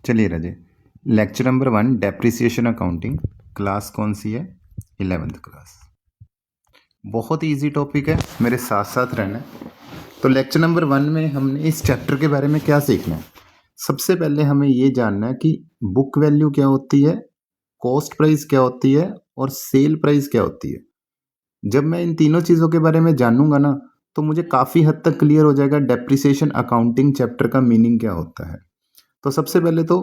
चलिए Raje, lecture number 1 depreciation accounting. Class कौन सी है? 11th class. बहुत ही इजी टॉपिक है, मेरे साथ साथ रहना है। तो लेक्चर नंबर 1 में हमने इस चैप्टर के बारे में क्या सीखना है? सबसे पहले हमें ये जानना है कि बुक वैल्यू क्या होती है, कॉस्ट प्राइस क्या होती है और सेल प्राइस क्या होती है। जब मैं इन तीनों चीज़ों के बारे में जानूंगा ना, तो मुझे काफ़ी हद तक क्लियर हो जाएगा डेप्रिसिएशन अकाउंटिंग चैप्टर का मीनिंग क्या होता है। तो सबसे पहले तो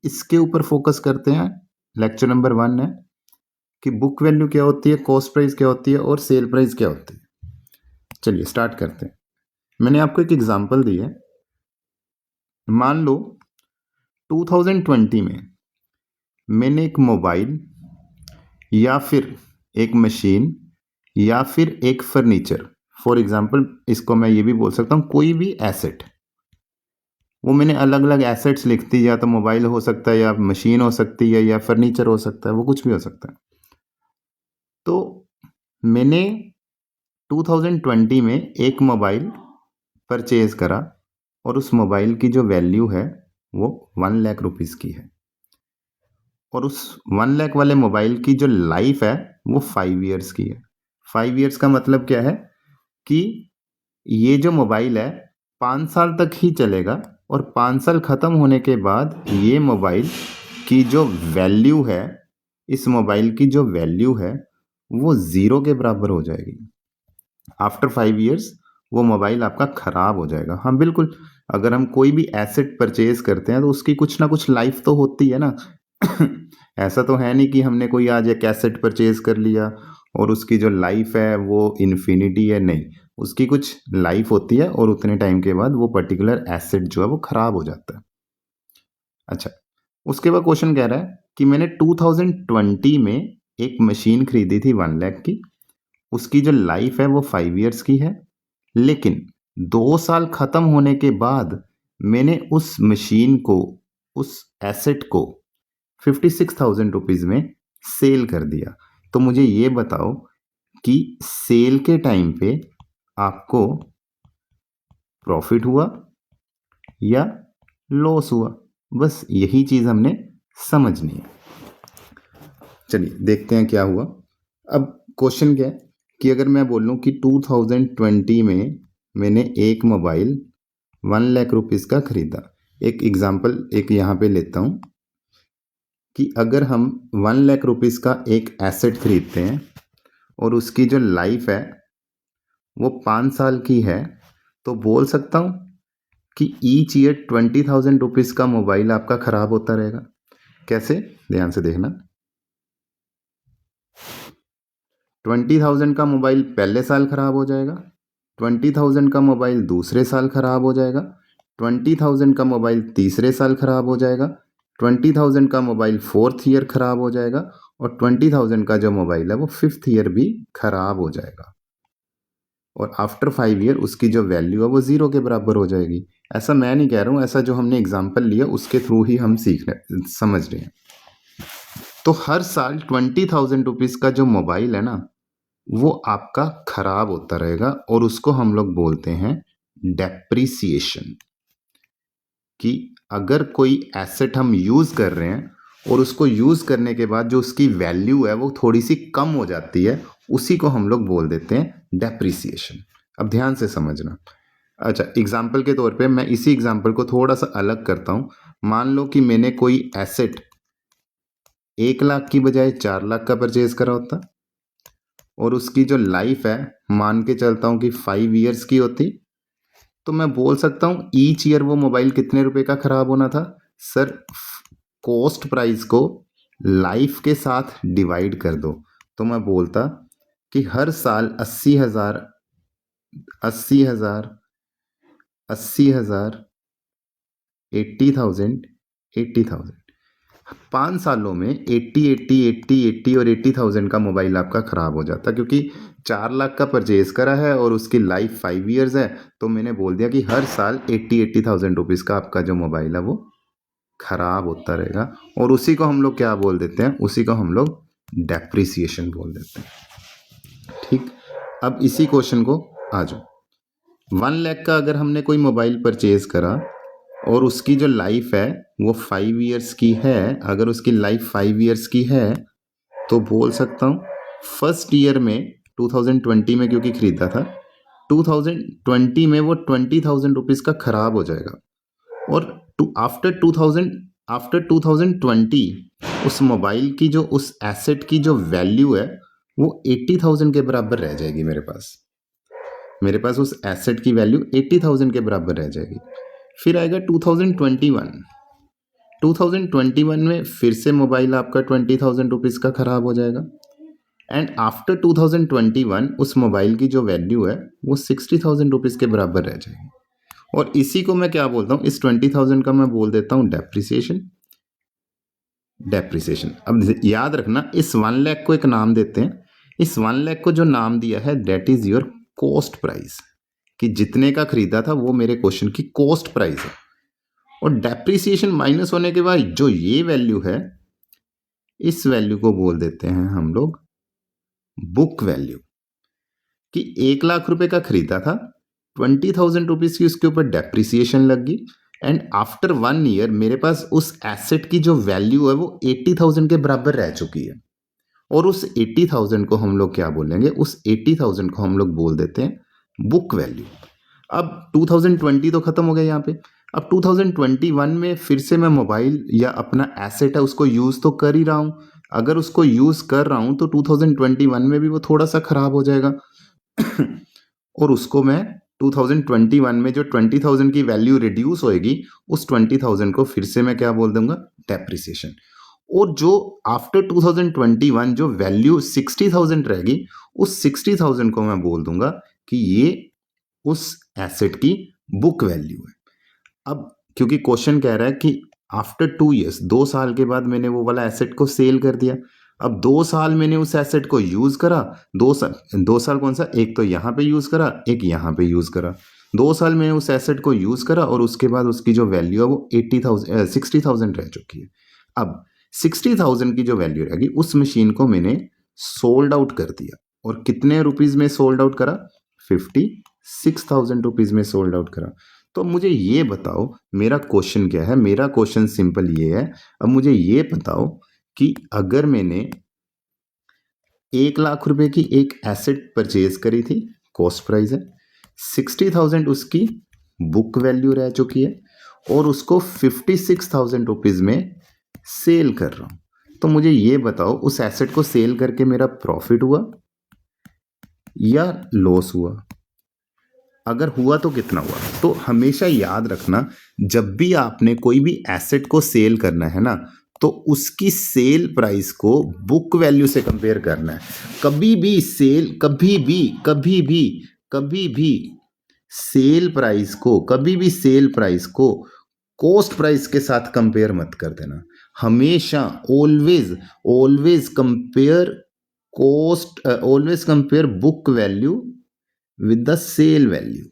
इसके ऊपर फोकस करते हैं। लेक्चर नंबर 1 है कि बुक वैल्यू क्या होती है, कॉस्ट प्राइस क्या होती है और सेल प्राइस क्या होती है। चलिए स्टार्ट करते हैं। मैंने आपको एक एग्जांपल दी है। मान लो 2020 में मैंने एक मोबाइल या फिर एक मशीन या फिर एक फर्नीचर, फॉर एग्जांपल इसको मैं ये भी बोल सकता हूँ कोई भी एसेट, वो मैंने अलग अलग एसेट्स लिख दी, या तो मोबाइल हो सकता है या मशीन हो सकती है या फर्नीचर हो सकता है, वो कुछ भी हो सकता है। तो मैंने 2020 में एक मोबाइल परचेज करा और उस मोबाइल की जो वैल्यू है वो 1 लाख रुपीस की है, और उस 1 लाख वाले मोबाइल की जो लाइफ है वो 5 ईयर्स की है। 5 ईयर्स का मतलब क्या है कि ये जो मोबाइल है 5 साल तक ही चलेगा, और 5 साल ख़त्म होने के बाद ये मोबाइल की जो वैल्यू है, इस मोबाइल की जो वैल्यू है वो ज़ीरो के बराबर हो जाएगी। आफ्टर 5 ईयर्स वो मोबाइल आपका ख़राब हो जाएगा। हाँ बिल्कुल, अगर हम कोई भी एसेट परचेज करते हैं तो उसकी कुछ ना कुछ लाइफ तो होती है ना। ऐसा तो है नहीं कि हमने कोई आज एक एसेट परचेज कर लिया और उसकी जो लाइफ है वो इन्फिनिटी है, नहीं, उसकी कुछ लाइफ होती है और उतने टाइम के बाद वो पर्टिकुलर एसेट जो है वो ख़राब हो जाता है। अच्छा, उसके बाद क्वेश्चन कह रहा है कि मैंने 2020 में एक मशीन खरीदी थी 1 लाख की, उसकी जो लाइफ है वो 5 ईयर्स की है, लेकिन 2 साल ख़त्म होने के बाद मैंने उस मशीन को, उस एसेट को 56,000 रुपीज़ में सेल कर दिया। तो मुझे ये बताओ कि सेल के टाइम पे आपको प्रॉफिट हुआ या लॉस हुआ। बस यही चीज़ हमने समझनी है। चलिए देखते हैं क्या हुआ। अब क्वेश्चन क्या है कि अगर मैं बोलूँ कि 2020 में मैंने एक मोबाइल 1 लाख रुपीज़ का खरीदा। एक एग्जांपल एक यहाँ पे लेता हूँ कि अगर हम 1 लाख रुपीज़ का एक एसेट खरीदते हैं और उसकी जो लाइफ है वो 5 साल की है, तो बोल सकता हूँ कि ईच ईयर 20,000 रुपीज़ का मोबाइल आपका ख़राब होता रहेगा। कैसे? ध्यान से देखना। 20,000 का मोबाइल पहले साल ख़राब हो जाएगा, 20,000 का मोबाइल दूसरे साल ख़राब हो जाएगा, 20,000 का मोबाइल तीसरे साल ख़राब हो जाएगा, 20,000 का मोबाइल 4th ईयर ख़राब हो जाएगा, और 20,000 का जो मोबाइल है वो 5th ईयर भी ख़राब हो जाएगा, और आफ्टर 5 ईयर उसकी जो वैल्यू है वो ज़ीरो के बराबर हो जाएगी। ऐसा मैं नहीं कह रहा हूँ, ऐसा जो हमने एग्जाम्पल लिया उसके थ्रू ही हम समझ रहे हैं। तो हर साल 20,000 रुपीज़ का जो मोबाइल है ना वो आपका खराब होता रहेगा, और उसको हम लोग बोलते हैं डेप्रिसिएशन। कि अगर कोई एसेट हम यूज़ कर रहे हैं और उसको यूज़ करने के बाद जो उसकी वैल्यू है वो थोड़ी सी कम हो जाती है, उसी को हम लोग बोल देते हैं डेप्रिसिएशन। अब ध्यान से समझना। अच्छा, एग्जाम्पल के तौर पे मैं इसी एग्जाम्पल को थोड़ा सा अलग करता हूँ। मान लो कि मैंने कोई एसेट 1 लाख की बजाय 4 लाख का परचेज करा होता, और उसकी जो लाइफ है मान के चलता हूँ कि 5 ईयर्स की होती, तो मैं बोल सकता हूँ ईच ईयर वो मोबाइल कितने रुपए का ख़राब होना था। सर, कॉस्ट प्राइस को लाइफ के साथ डिवाइड कर दो, तो मैं बोलता कि हर साल 80,000 80,000 80,000 80,000 80,000, 5 सालों में 80 80 80 80 और 80,000 का मोबाइल आपका ख़राब हो जाता, क्योंकि 4 लाख का परचेज करा है और उसकी लाइफ 5 ईयर्स है। तो मैंने बोल दिया कि हर साल 80,000 रुपीज़ का आपका जो मोबाइल है वो ख़राब होता रहेगा, और उसी को हम लोग क्या बोल देते हैं, उसी को हम लोग डेप्रिसिएशन बोल देते हैं। ठीक, अब इसी क्वेश्चन को आ जाओ। 1 लाख का अगर हमने कोई मोबाइल परचेज करा और उसकी जो लाइफ है वो 5 ईयर्स की है, अगर उसकी लाइफ 5 ईयर्स की है तो बोल सकता हूँ फर्स्ट ईयर में 2020 में क्योंकि खरीदा था, 2020 में वो 20,000 रुपीज़ का ख़राब हो जाएगा। और आफ्टर 2020 उस मोबाइल की जो उस एसेट की जो वैल्यू है वो 80,000 के बराबर रह जाएगी मेरे पास उस एसेट की वैल्यू 80,000 के बराबर रह जाएगी। फिर आएगा 2021 में फिर से मोबाइल आपका 20,000 रुपीज़ का ख़राब हो जाएगा एंड आफ्टर 2021 उस मोबाइल की जो वैल्यू है वो 60,000 रुपीज़ के बराबर रह जाएगी। और इसी को मैं क्या बोलता हूँ, इस 20,000 का मैं बोल देता हूँ डेप्रिसिएशन। अब याद रखना, इस 1 लाख को एक नाम देते हैं। इस 1 लाख को जो नाम दिया है that is your cost price, कि जितने का खरीदा था वो मेरे क्वेश्चन की कॉस्ट प्राइस है। और डेप्रिसिएशन माइनस होने के बाद जो ये वैल्यू है, इस वैल्यू को बोल देते हैं हम लोग बुक वैल्यू। कि 1 लाख रुपए का खरीदा था, 20,000 रुपीज़ की उसके ऊपर डेप्रिसिएशन लग गई एंड आफ्टर 1 ईयर मेरे पास उस एसेट की जो वैल्यू है वो 80,000 के बराबर रह चुकी है। और उस 80,000 को हम लोग क्या बोलेंगे, उस 80,000 को हम लोग बोल देते हैं बुक वैल्यू। अब 2020 तो ख़त्म हो गया यहाँ पे। अब 2021 में फिर से मैं मोबाइल या अपना एसेट है उसको यूज़ तो कर ही रहा हूँ। अगर उसको यूज़ कर रहा हूँ तो 2021 में भी वो थोड़ा सा ख़राब हो जाएगा और उसको मैं 2021 में जो 20,000 की वैल्यू रिड्यूस होएगी उस 20,000 को फिर से मैं क्या बोल दूंगा, डेप्रिसिएशन। और जो आफ्टर 2021 जो वैल्यू 60,000 रहेगी उस 60,000 को मैं बोल दूंगा कि ये उस एसेट की बुक वैल्यू है। अब क्योंकि क्वेश्चन कह रहा है कि आफ्टर 2 ईयर्स, 2 साल के बाद मैंने वो वाला एसेट को सेल कर दिया। अब 2 साल मैंने उस एसेट को यूज़ करा, 2 साल कौन सा, एक तो यहाँ पे यूज़ करा, एक यहाँ पे यूज़ करा। 2 साल मैंने उस एसेट को यूज़ करा और उसके बाद उसकी जो वैल्यू है वो 60,000 रह चुकी है। अब 60,000 की जो वैल्यू रहेगी उस मशीन को मैंने सोल्ड आउट कर दिया। और कितने रुपीज़ में सोल्ड आउट करा, 56,000 रुपीज़ में सोल्ड आउट करा। तो मुझे ये बताओ मेरा क्वेश्चन क्या है। मेरा क्वेश्चन सिंपल ये है, अब मुझे ये बताओ कि अगर मैंने 1 लाख रुपए की एक एसेट परचेज करी थी, कॉस्ट प्राइस है, 60,000 उसकी बुक वैल्यू रह चुकी है और उसको 56,000 रुपीज़ में सेल कर रहा हूँ। तो मुझे ये बताओ उस एसेट को सेल करके मेरा प्रॉफिट हुआ या लॉस हुआ? अगर हुआ तो कितना हुआ? तो हमेशा याद रखना, जब भी आपने कोई भी एसेट को सेल करना है ना, तो उसकी सेल प्राइस को बुक वैल्यू से कंपेयर करना है। कभी भी सेल प्राइस को कॉस्ट प्राइस के साथ कंपेयर मत कर देना। हमेशा always compare book value with the sale value.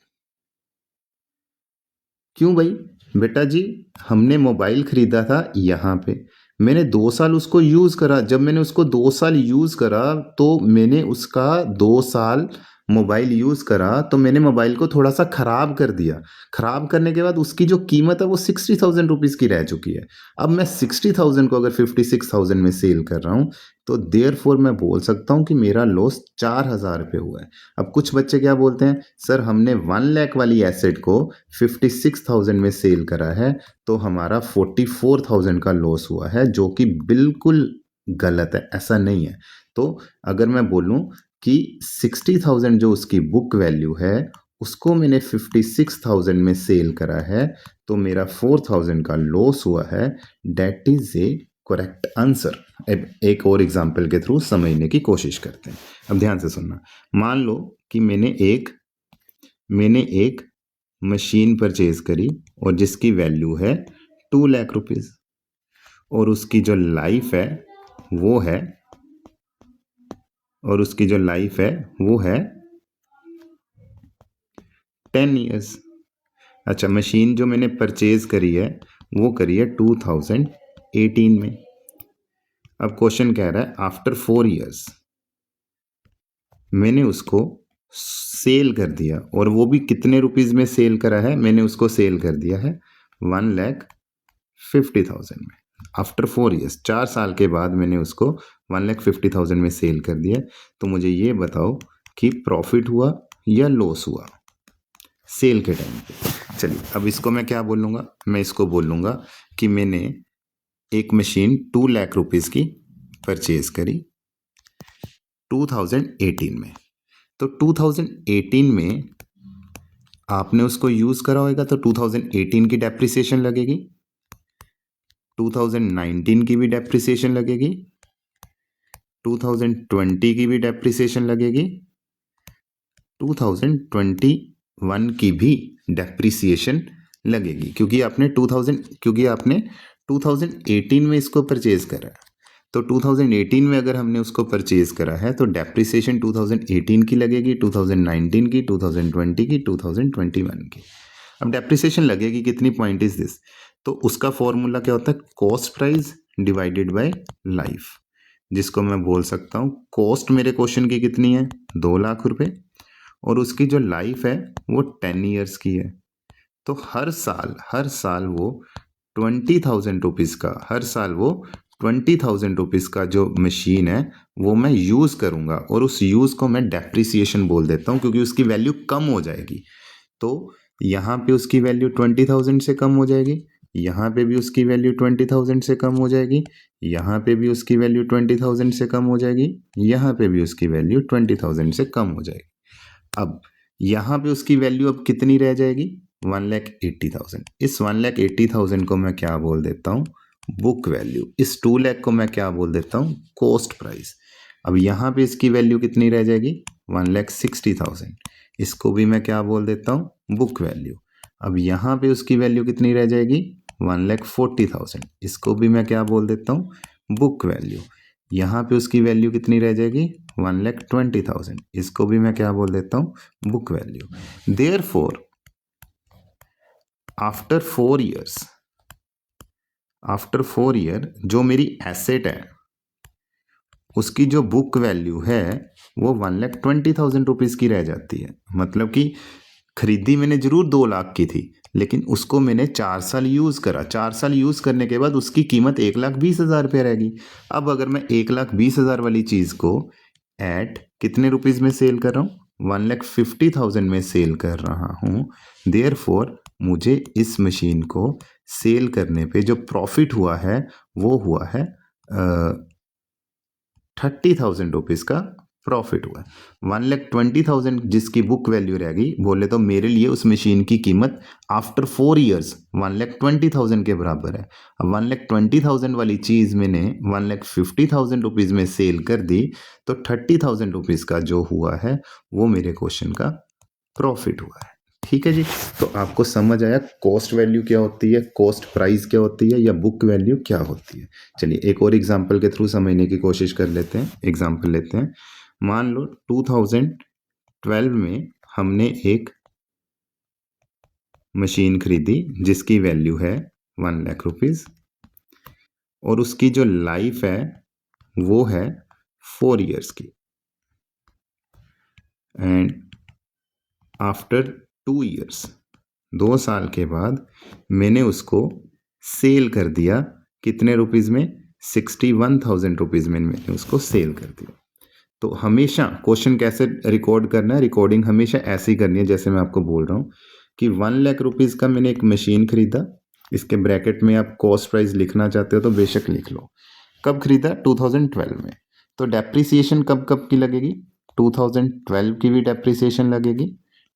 क्यों भाई? बेटा जी, हमने मोबाइल खरीदा था यहाँ पे, मैंने 2 साल उसको यूज़ करा। जब मैंने उसको 2 साल यूज़ करा तो मैंने उसका 2 साल मोबाइल यूज़ करा तो मैंने मोबाइल को थोड़ा सा ख़राब कर दिया। ख़राब करने के बाद उसकी जो कीमत है वो 60,000 रुपीज़ की रह चुकी है। अब मैं 60,000 को अगर 56,000 में सेल कर रहा हूँ तो देयरफॉर मैं बोल सकता हूँ कि मेरा लॉस 4,000 रुपये हुआ है। अब कुछ बच्चे क्या बोलते हैं, सर हमने 1 लाख वाली एसेट को 56,000 में सेल करा है तो हमारा 44,000 का लॉस हुआ है, जो कि बिल्कुल गलत है, ऐसा नहीं है। तो अगर मैं बोलूं कि 60,000 जो उसकी बुक वैल्यू है उसको मैंने 56,000 में सेल करा है तो मेरा 4,000 का लॉस हुआ है, that is a correct answer. अब एक और एग्जाम्पल के थ्रू समझने की कोशिश करते हैं। अब ध्यान से सुनना। मान लो कि मैंने एक मशीन परचेज करी और जिसकी वैल्यू है 2 लाख रुपीज़ और उसकी जो लाइफ है वो है 10 ईयर्स। अच्छा, मशीन जो मैंने परचेज करी है वो करी है 2018 में। अब क्वेश्चन कह रहा है आफ्टर 4 ईयर्स मैंने उसको सेल कर दिया, और वो भी कितने रुपीज़ में सेल करा है, मैंने उसको सेल कर दिया है 1,50,000 में। आफ्टर 4 ईयर्स, 4 साल के बाद मैंने उसको 1,50,000 में सेल कर दिया। तो मुझे ये बताओ कि प्रॉफिट हुआ या लॉस हुआ सेल के टाइम पे। चलिए अब इसको मैं क्या बोलूँगा, मैं इसको बोलूँगा कि मैंने एक मशीन 2 लाख रुपीज़ की परचेज करी 2018 में। तो 2018 में आपने उसको यूज़ करा होगा तो 2018 की डेप्रिसिएशन लगेगी, 2019 की भी डेप्रिसिएशन लगेगी, 2020 की भी डेप्रिसिएशन लगेगी, 2021 की भी डेप्रिसिएशन लगेगी, क्योंकि आपने 2018 में इसको परचेज करा है। तो 2018 में अगर हमने उसको परचेज करा है तो डेप्रिसिएशन 2018 की लगेगी, 2019 की, 2020 की, 2021 की। अब डेप्रिसिएशन लगेगी कितनी, पॉइंट इज दिस। तो उसका फॉर्मूला क्या होता है, cost price divided by life, जिसको मैं बोल सकता हूँ कॉस्ट मेरे क्वेश्चन की कितनी है 2 लाख रुपए और उसकी जो लाइफ है वो 10 ईयर्स की है। तो हर साल वो 20,000 रुपीज़ का, हर साल वो 20,000 रुपीज़ का जो मशीन है वो मैं यूज़ करूँगा और उस यूज़ को मैं डेप्रिसिएशन बोल देता हूँ, क्योंकि उसकी वैल्यू कम हो जाएगी। तो यहाँ पे उसकी वैल्यू 20,000 से कम हो जाएगी, यहाँ पे भी उसकी वैल्यू 20,000 से कम हो जाएगी, यहाँ पे भी उसकी वैल्यू 20,000 से कम हो जाएगी, यहाँ पे भी उसकी वैल्यू 20,000 से कम हो जाएगी। अब यहाँ पे उसकी वैल्यू अब कितनी रह जाएगी, 1,80,000। इस 1,80,000 को मैं क्या बोल देता हूँ, बुक वैल्यू। इस 2 लाख को मैं क्या बोल देता हूँ, कॉस्ट प्राइस। अब यहाँ पे इसकी वैल्यू कितनी रह जाएगी, 1,60,000। इसको भी मैं क्या बोल देता हूँ, बुक वैल्यू। अब यहाँ पे उसकी वैल्यू कितनी रह जाएगी, 1,40,000। इसको भी मैं क्या बोल देता हूँ, बुक वैल्यू। यहाँ पे उसकी वैल्यू कितनी रह जाएगी, 1,20,000। इसको भी मैं क्या बोल देता हूँ, book value. Therefore after 4 year जो मेरी एसेट है उसकी जो बुक वैल्यू है वो 1,20,000 रुपीज़ की रह जाती है। मतलब कि खरीदी मैंने जरूर 2 लाख की थी, लेकिन उसको मैंने 4 साल यूज़ करा। 4 साल यूज़ करने के बाद उसकी कीमत 1,20,000 रुपये रहेगी। अब अगर मैं 1,20,000 वाली चीज़ को एट कितने रुपीज़ में सेल कर रहा हूँ, 1,50,000 में सेल कर रहा हूँ। देयरफॉर मुझे इस मशीन को सेल करने पे जो प्रॉफिट हुआ है वो हुआ है 30,000 रुपीज़ का प्रॉफिट हुआ है। 1,20,000 जिसकी बुक वैल्यू रहेगी, बोले तो मेरे लिए उस मशीन की कीमत आफ्टर 4 ईयर्स 1,20,000 के बराबर है। अब 1,20,000 वाली चीज़ मैंने 1,50,000 रुपीज़ में सेल कर दी, तो 30,000 रुपीज़ का जो हुआ है वो मेरे क्वेश्चन का प्रॉफिट हुआ है। ठीक है जी, तो आपको समझ आया कॉस्ट वैल्यू क्या होती है, कॉस्ट प्राइस क्या होती है, या बुक वैल्यू क्या होती है। चलिए एक और एग्जांपल के थ्रू समझने की कोशिश कर लेते हैं। एग्जांपल लेते हैं, मान लो 2012 में हमने एक मशीन खरीदी जिसकी वैल्यू है 1 लाख रुपीज़ और उसकी जो लाइफ है वो है 4 ईयर्स की। एंड आफ्टर 2 ईयर्स, 2 साल के बाद मैंने उसको सेल कर दिया कितने रुपीज़ में, 61,000 रुपीज़ में मैंने उसको सेल कर दिया। तो हमेशा क्वेश्चन कैसे रिकॉर्ड करना है, रिकॉर्डिंग हमेशा ऐसे ही करनी है जैसे मैं आपको बोल रहा हूँ कि 1 लाख रुपीज़ का मैंने एक मशीन खरीदा। इसके ब्रैकेट में आप कॉस्ट प्राइस लिखना चाहते हो तो बेशक लिख लो। कब खरीदा, 2012 में। तो डेप्रिसिएशन कब कब की लगेगी, 2012 की भी डेप्रिसिएशन लगेगी,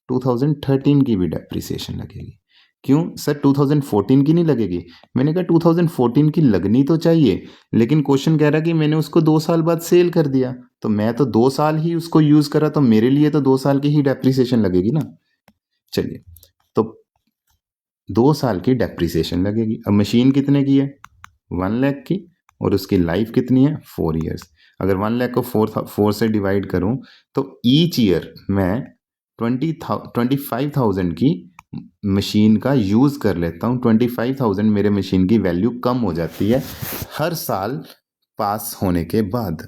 2013 की भी डेप्रिसिएशन लगेगी। क्यों सर 2014 की नहीं लगेगी? मैंने कहा 2014 की लगनी तो चाहिए, लेकिन क्वेश्चन कह रहा है कि मैंने उसको 2 साल बाद सेल कर दिया, तो मैं तो 2 साल ही उसको यूज़ करा, तो मेरे लिए तो 2 साल की ही डेप्रिसिएशन लगेगी ना। चलिए, तो 2 साल की डेप्रिसिएशन लगेगी। अब मशीन कितने की है, 1 लाख की, और उसकी लाइफ कितनी है, 4 ईयर्स। अगर 1 लाख को 4 से डिवाइड करूं तो ईच ईयर मैं 25,000 की मशीन का यूज़ कर लेता हूं। 25,000 मेरे मशीन की वैल्यू कम हो जाती है हर साल पास होने के बाद।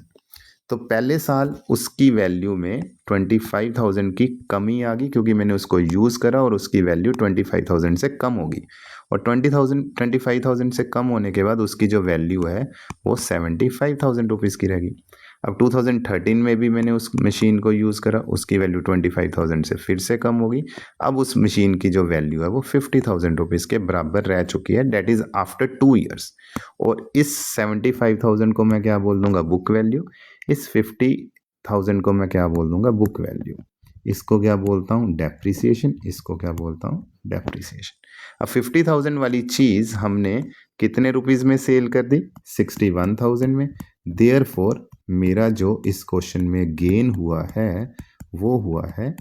तो पहले साल उसकी वैल्यू में 25,000 की कमी आ गई, क्योंकि मैंने उसको यूज़ करा और उसकी वैल्यू 25,000 से कम होगी। और 25,000 से कम होने के बाद उसकी जो वैल्यू है वो 75,000 रुपीज़ की रहेगी। अब 2013 में भी मैंने उस मशीन को यूज़ करा, उसकी वैल्यू 25,000 से फिर से कम होगी। अब उस मशीन की जो वैल्यू है वो 50,000 रुपीज़ के बराबर रह चुकी है, डेट इज़ आफ्टर 2 ईयर्स। और इस 75,000 को मैं क्या बोल दूंगा, बुक वैल्यू। इस 50,000 को मैं क्या बोल दूंगा, बुक वैल्यू। इसको क्या बोलता हूँ, डेप्रिसिएशन। इसको क्या बोलता हूँ, डेप्रिसिएशन। अब 50,000 वाली चीज़ हमने कितने रुपीज़ में सेल कर दी, 61,000 में। देयरफॉर मेरा जो इस क्वेश्चन में गेन हुआ है वो हुआ है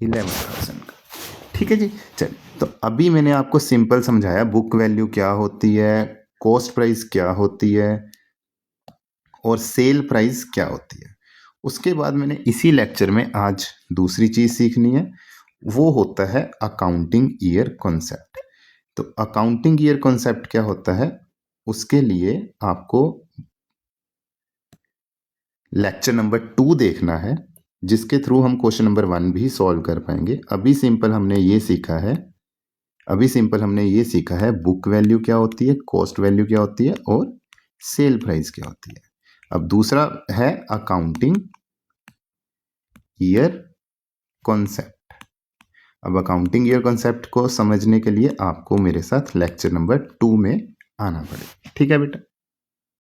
11,000 का। ठीक है जी। चल, तो अभी मैंने आपको सिंपल समझाया बुक वैल्यू क्या होती है, कॉस्ट प्राइस क्या होती है और सेल प्राइस क्या होती है। उसके बाद मैंने इसी लेक्चर में आज दूसरी चीज़ सीखनी है, वो होता है अकाउंटिंग ईयर कॉन्सेप्ट। तो अकाउंटिंग ईयर कॉन्सेप्ट क्या होता है, उसके लिए आपको लेक्चर नंबर 2 देखना है, जिसके थ्रू हम क्वेश्चन नंबर 1 भी सॉल्व कर पाएंगे। अभी सिंपल हमने ये सीखा है बुक वैल्यू क्या होती है, कॉस्ट वैल्यू क्या होती है और सेल प्राइस क्या होती है। अब दूसरा है अकाउंटिंग ईयर कॉन्सेप्ट। अब अकाउंटिंग ईयर कॉन्सेप्ट को समझने के लिए आपको मेरे साथ लेक्चर नंबर 2 में आना पड़ेगा। ठीक है बेटा।